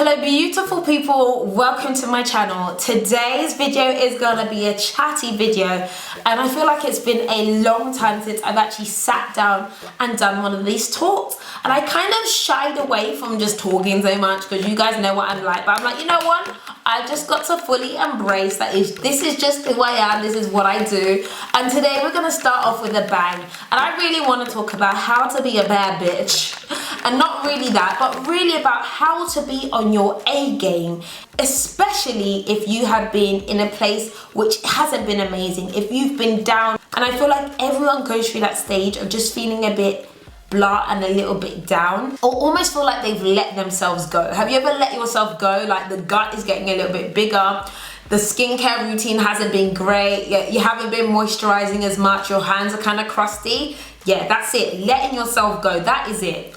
Hello beautiful people, welcome to my channel. Today's video is gonna be a chatty video and I feel like it's been a long time since I've actually sat down and done one of these talks, and I kind of shied away from just talking so much because you guys know what I'm like, but I'm like, you know what, I've just got to fully embrace that this is just who I am, this is what I do. And today we're gonna start off with a bang, and I really want to talk about how to be a bad bitch. And not really that, but really about how to be on your A game, especially if you have been in a place which hasn't been amazing, if you've been down. And I feel like everyone goes through that stage of just feeling a bit blah and a little bit down, or almost feel like they've let themselves go. Have you ever let yourself go? Like the gut is getting a little bit bigger, the skincare routine hasn't been great, you haven't been moisturizing as much, your hands are kind of crusty. Yeah, that's it, letting yourself go, that is it.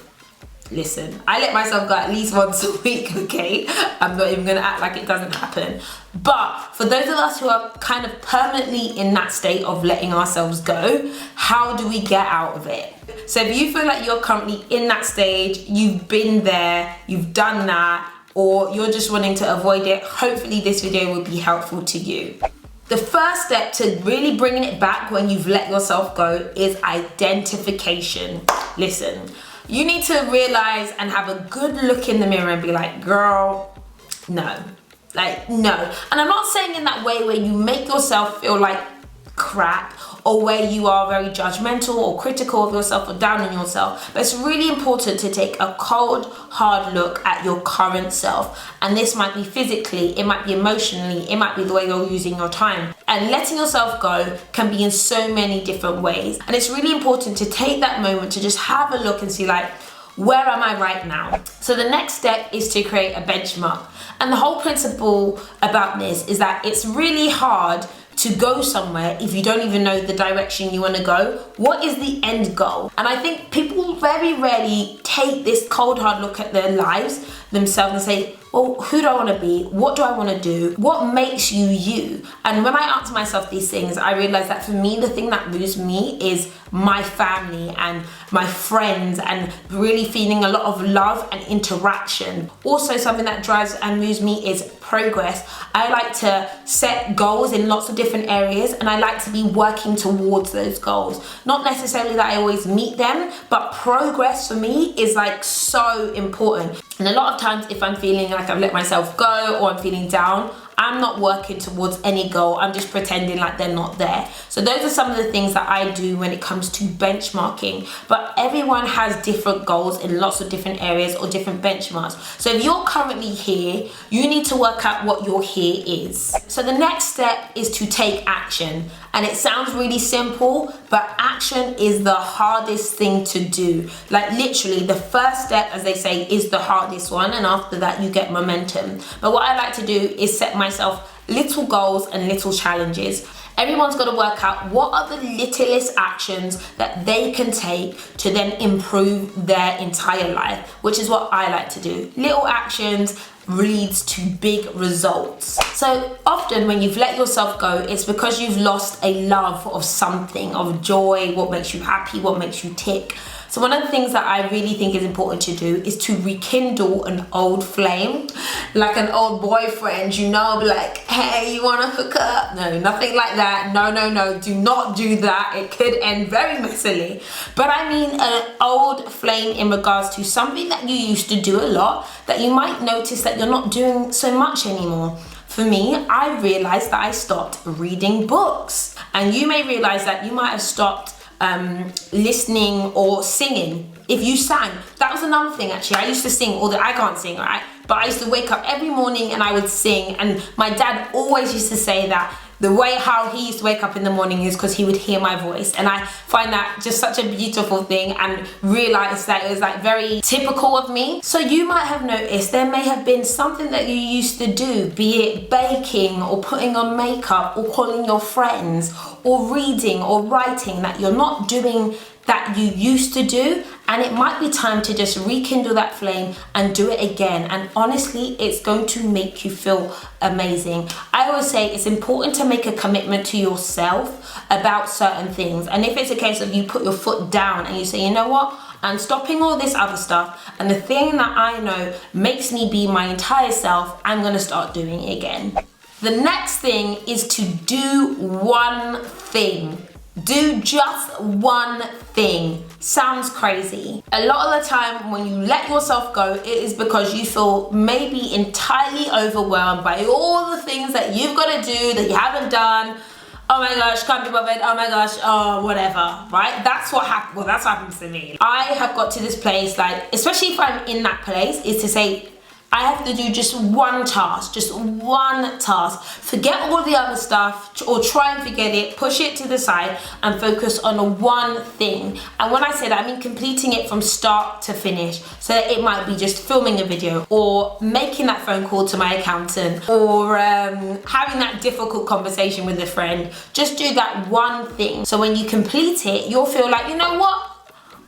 Listen, I let myself go at least once a week, okay? I'm not even gonna act like it doesn't happen. But for those of us who are kind of permanently in that state of letting ourselves go, how do we get out of it? So if you feel like you're currently in that stage, you've been there, you've done that, or you're just wanting to avoid it, hopefully this video will be helpful to you. The first step to really bringing it back when you've let yourself go is identification. Listen. You need to realize and have a good look in the mirror and be like, girl, no. Like, no. And I'm not saying in that way where you make yourself feel like crap, or where you are very judgmental or critical of yourself or down on yourself, but it's really important to take a cold, hard look at your current self. And this might be physically, it might be emotionally, it might be the way you're using your time. And letting yourself go can be in so many different ways. And it's really important to take that moment to just have a look and see, like, where am I right now? So the next step is to create a benchmark. And the whole principle about this is that it's really hard to go somewhere if you don't even know the direction you want to go. What is the end goal? And I think people very rarely take this cold hard look at their lives themselves and say, well, who do I want to be? What do I want to do? What makes you you? And when I ask myself these things, I realize that for me, the thing that moves me is my family and my friends, and really feeling a lot of love and interaction. Also, something that drives and moves me is progress. I like to set goals in lots of different areas, and I like to be working towards those goals. Not necessarily that I always meet them, but progress for me is like so important. And a lot of times if I'm feeling like I've let myself go or I'm feeling down, I'm not working towards any goal, I'm just pretending like they're not there. So those are some of the things that I do when it comes to benchmarking. But everyone has different goals in lots of different areas or different benchmarks. So if you're currently here, you need to work out what your here is. So the next step is to take action. And it sounds really simple, but action is the hardest thing to do. Like literally the first step, as they say, is the hardest one, and after that you get momentum. But what I like to do is set myself little goals and little challenges. Everyone's got to work out what are the littlest actions that they can take to then improve their entire life, which is what I like to do. Little actions leads to big results. So often when you've let yourself go, it's because you've lost a love of something, of joy, what makes you happy, what makes you tick. So one of the things that I really think is important to do is to rekindle an old flame, like an old boyfriend, you know, like, hey, you wanna hook up? No, nothing like that. No, no, no, do not do that. It could end very messily. But I mean an old flame in regards to something that you used to do a lot that you might notice that you're not doing so much anymore. For me, I realized that I stopped reading books. And you may realize that you might have stopped listening or singing. If you sang, that was another thing actually. I used to sing, although I can't sing, right? But I used to wake up every morning and I would sing, and my dad always used to say that the way how he used to wake up in the morning is because he would hear my voice. And I find that just such a beautiful thing, and realized that it was like very typical of me. So you might have noticed there may have been something that you used to do, be it baking or putting on makeup or calling your friends or reading or writing, that you're not doing that you used to do, and it might be time to just rekindle that flame and do it again. And honestly, it's going to make you feel amazing. I always say it's important to make a commitment to yourself about certain things. And if it's a case of you put your foot down and you say, you know what, and stopping all this other stuff, and the thing that I know makes me be my entire self, I'm gonna start doing it again. The next thing is to do one thing. Do just one thing. Sounds crazy. A lot of the time when you let yourself go, it is because you feel maybe entirely overwhelmed by all the things that you've got to do that you haven't done. Oh my gosh, can't be bothered. Oh my gosh, oh whatever, right? That's what happened. Well, that's what happens to me. I have got to this place, like, especially if I'm in that place, is to say, I have to do just one task, forget all the other stuff, or try and forget it, push it to the side and focus on one thing. And when I say that, I mean completing it from start to finish. So that it might be just filming a video, or making that phone call to my accountant, or having that difficult conversation with a friend. Just do that one thing. So when you complete it, you'll feel like, you know what?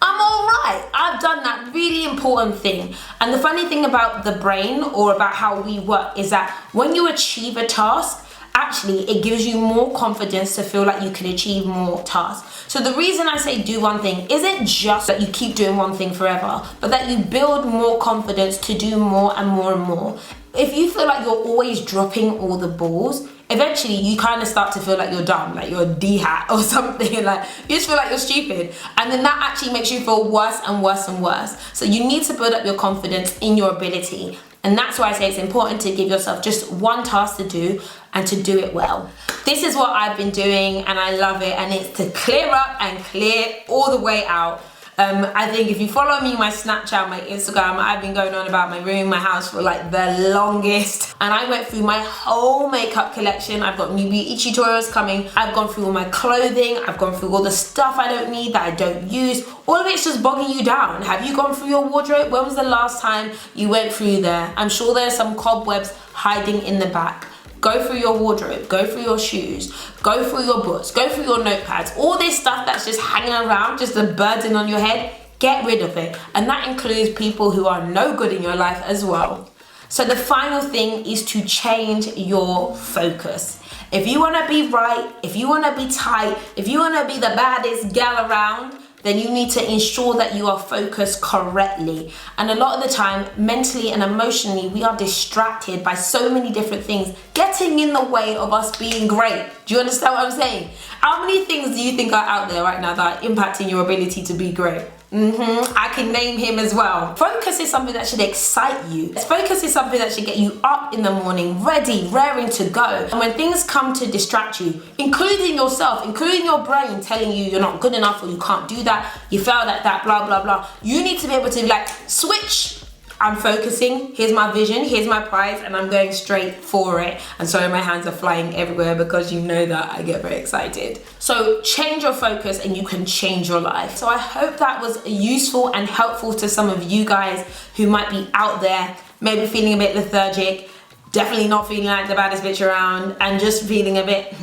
I'm all right. I've done that really important thing. And the funny thing about the brain, or about how we work, is that when you achieve a task, actually it gives you more confidence to feel like you can achieve more tasks. So the reason I say do one thing isn't just that you keep doing one thing forever, but that you build more confidence to do more and more and more. If you feel like you're always dropping all the balls, eventually you kind of start to feel like you're dumb, like you're a D-hat or something, like you just feel like you're stupid. And then that actually makes you feel worse and worse and worse. So you need to build up your confidence in your ability. And that's why I say it's important to give yourself just one task to do, and to do it well. This is what I've been doing and I love it, and it's to clear up and clear all the way out. I think if you follow me, my Snapchat, my Instagram, I've been going on about my room, my house for like the longest. And I went through my whole makeup collection. I've got new beauty tutorials coming. I've gone through all my clothing. I've gone through all the stuff I don't need, that I don't use. All of it's just bogging you down. Have you gone through your wardrobe? When was the last time you went through there? I'm sure there's some cobwebs hiding in the back. Go through your wardrobe, go through your shoes, go through your books, go through your notepads. All this stuff that's just hanging around, just a burden on your head, get rid of it. And that includes people who are no good in your life as well. So the final thing is to change your focus. If you wanna be right, if you wanna be tight, if you wanna be the baddest gal around, then you need to ensure that you are focused correctly. And a lot of the time, mentally and emotionally, we are distracted by so many different things getting in the way of us being great. Do you understand what I'm saying? How many things do you think are out there right now that are impacting your ability to be great? I can name him as well. Focus is something that should excite you. Focus is something that should get you up in the morning, ready, raring to go. And when things come to distract you, including yourself, including your brain telling you you're not good enough, or you can't do that, you failed at that, blah, blah, blah, you need to be able to be like, switch. I'm focusing, here's my vision, here's my prize, and I'm going straight for it. And sorry, my hands are flying everywhere because you know that I get very excited. So change your focus and you can change your life. So I hope that was useful and helpful to some of you guys who might be out there, maybe feeling a bit lethargic, definitely not feeling like the baddest bitch around, and just feeling a bit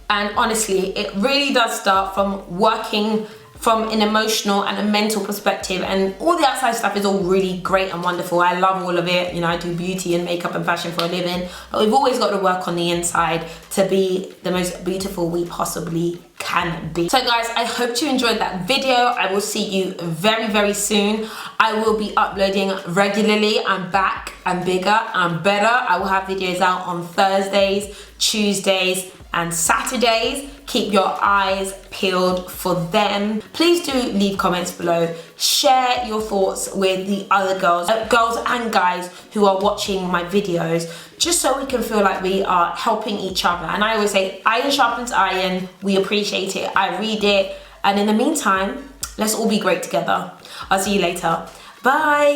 And honestly, it really does start from working from an emotional and a mental perspective, and all the outside stuff is all really great and wonderful. I love all of it. You know, I do beauty and makeup and fashion for a living, but we've always got to work on the inside to be the most beautiful we possibly can be. So guys, I hope you enjoyed that video. I will see you very, very soon. I will be uploading regularly. I'm back, I'm bigger, I'm better. I will have videos out on Thursdays, Tuesdays, and Saturdays. Keep your eyes peeled for them. Please do leave comments below. Share your thoughts with the other girls and guys who are watching my videos, just so we can feel like we are helping each other. And I always say, iron sharpens iron. We appreciate it. I read it. And in the meantime, let's all be great together. I'll see you later. Bye.